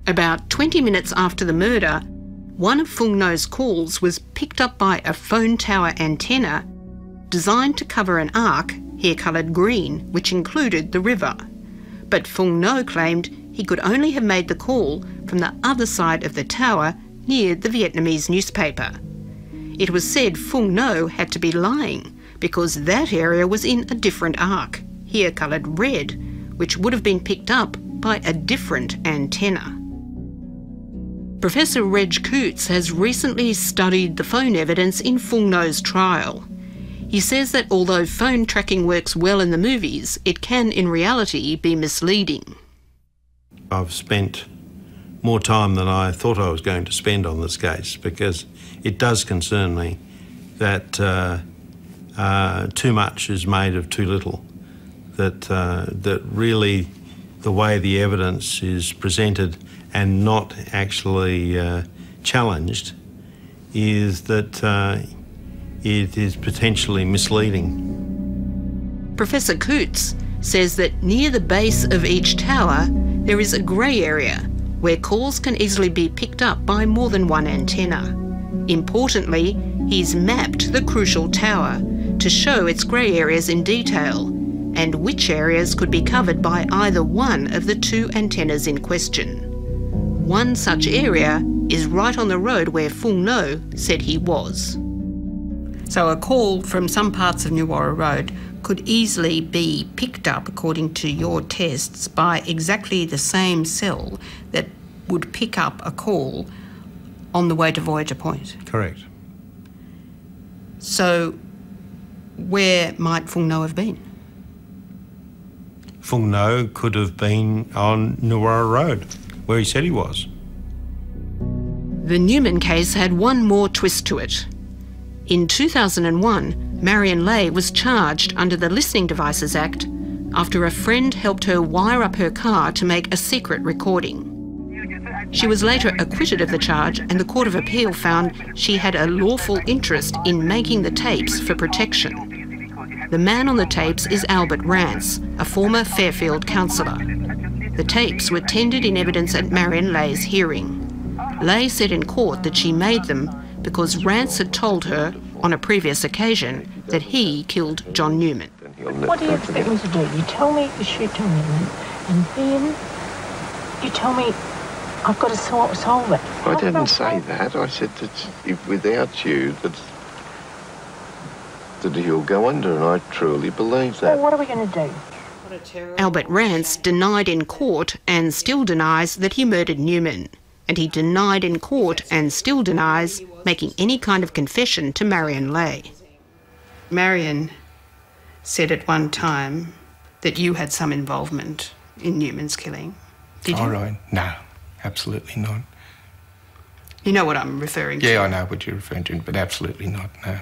About 20 minutes after the murder, one of Fung No's calls was picked up by a phone tower antenna designed to cover an arc, hair-coloured green, which included the river. But Fung No claimed he could only have made the call from the other side of the tower near the Vietnamese newspaper. It was said Fung No had to be lying because that area was in a different arc, hair-coloured red, which would have been picked up by a different antenna. Professor Reg Coutts has recently studied the phone evidence in Fung No's trial. He says that although phone tracking works well in the movies, it can in reality be misleading. I've spent more time than I thought I was going to spend on this case because it does concern me that too much is made of too little, that really the way the evidence is presented and not actually challenged is that it is potentially misleading. Professor Coutts says that near the base of each tower there is a grey area where calls can easily be picked up by more than one antenna. Importantly, he's mapped the crucial tower to show its grey areas in detail and which areas could be covered by either one of the two antennas in question. One such area is right on the road where Fung No said he was. So a call from some parts of Nuwara Road could easily be picked up, according to your tests, by exactly the same cell that would pick up a call on the way to Voyager Point. Correct. So where might Fung No have been? Fung No could have been on Nuwara Road, where he said he was. The Newman case had one more twist to it. In 2001, Marian was charged under the Listening Devices Act after a friend helped her wire up her car to make a secret recording. She was later acquitted of the charge, and the Court of Appeal found she had a lawful interest in making the tapes for protection. The man on the tapes is Albert Rance, a former Fairfield councillor. The tapes were tendered in evidence at Marian Leigh's hearing. Leigh said in court that she made them because Rance had told her on a previous occasion that he killed John Newman. What do you expect me to do? You tell me to shoot John Newman, and then you tell me I've got to solve it. I didn't say that. I said that without you, that he'll go under, and I truly believe that. Well, what are we going to do? Albert Rance denied in court and still denies that he murdered Newman. And he denied in court and still denies making any kind of confession to Marian Leigh. Marian said at one time that you had some involvement in Newman's killing. Did you? All right. No, absolutely not. You know what I'm referring to? Yeah, I know what you're referring to, but absolutely not, no.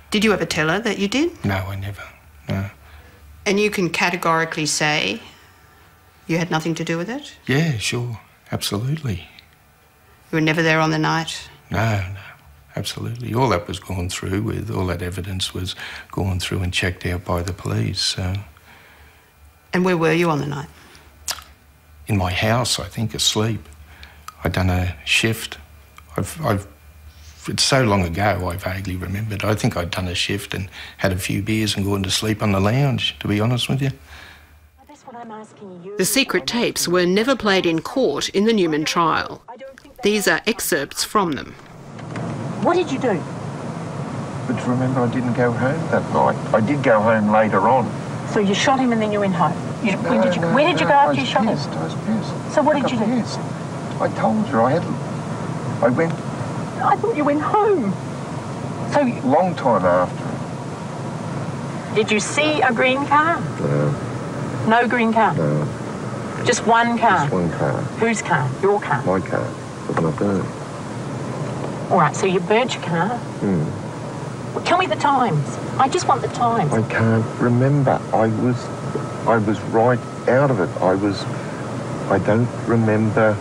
Did you ever tell her that you did? No, I never, no. And you can categorically say you had nothing to do with it? Yeah, sure, absolutely. You were never there on the night? No, absolutely. All that was gone through with, all that evidence was gone through and checked out by the police, so. And where were you on the night? In my house, I think, asleep. I'd done a shift. It's so long ago, I vaguely remembered. I think I'd done a shift and had a few beers and gone to sleep on the lounge, to be honest with you. The secret tapes were never played in court in the Newman trial. These are excerpts from them. What did you do? But remember, I didn't go home that night. I did go home later on. So you shot him and then you went home? Where did you go after you shot him? I was pissed. So what did you do? Pissed. I told you, I went... I thought you went home. So... Long time after. Did you see a green car? No. No green car? No. Just one car? Just one car. Whose car? Your car? My car. The one I burned. All right, so you burnt your car? Well, tell me the times. I just want the times. I can't remember. I was right out of it. I don't remember.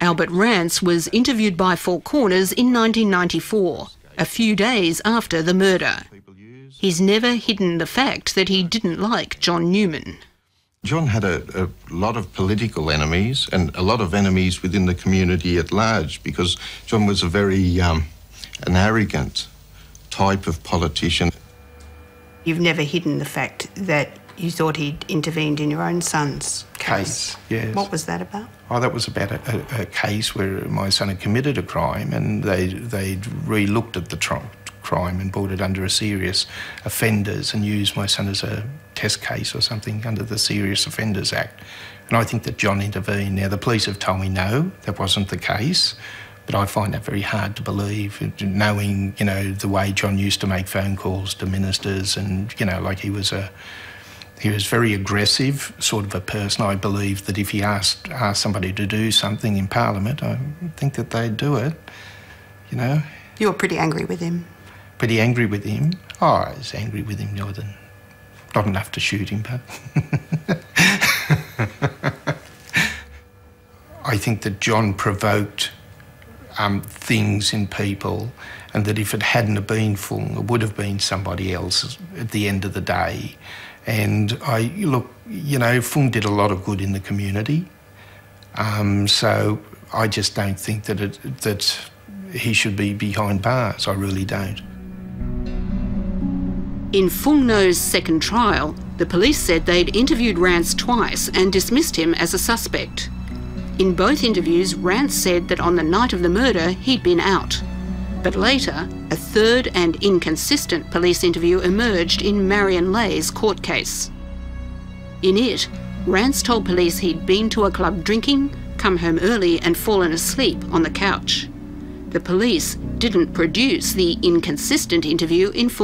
Albert Rance was interviewed by Four Corners in 1994, a few days after the murder. He's never hidden the fact that he didn't like John Newman. John had a lot of political enemies and a lot of enemies within the community at large, because John was a very an arrogant type of politician. You've never hidden the fact that you thought he'd intervened in your own son's case. Yes. What was that about? Oh, that was about a case where my son had committed a crime, and they'd re-looked at the crime and brought it under a serious offenders and used my son as a test case or something under the Serious Offenders Act. And I think that John intervened. Now, the police have told me no, that wasn't the case, but I find that very hard to believe, knowing, you know, the way John used to make phone calls to ministers, and, you know, like he was very aggressive sort of a person. I believe that if he asked somebody to do something in Parliament, I think that they'd do it, you know. You were pretty angry with him. Pretty angry with him? Oh, I was angry with him more than... Not enough to shoot him, but... I think that John provoked things in people, and that if it hadn't have been Fung, it would have been somebody else at the end of the day. And look, you know, Fung did a lot of good in the community, so I just don't think that he should be behind bars. I really don't. In Fung No's second trial, the police said they'd interviewed Rance twice and dismissed him as a suspect. In both interviews, Rance said that on the night of the murder, he'd been out. But later, a third and inconsistent police interview emerged in Marian Lay's court case. In it, Rance told police he'd been to a club drinking, come home early and fallen asleep on the couch. The police didn't produce the inconsistent interview in Fung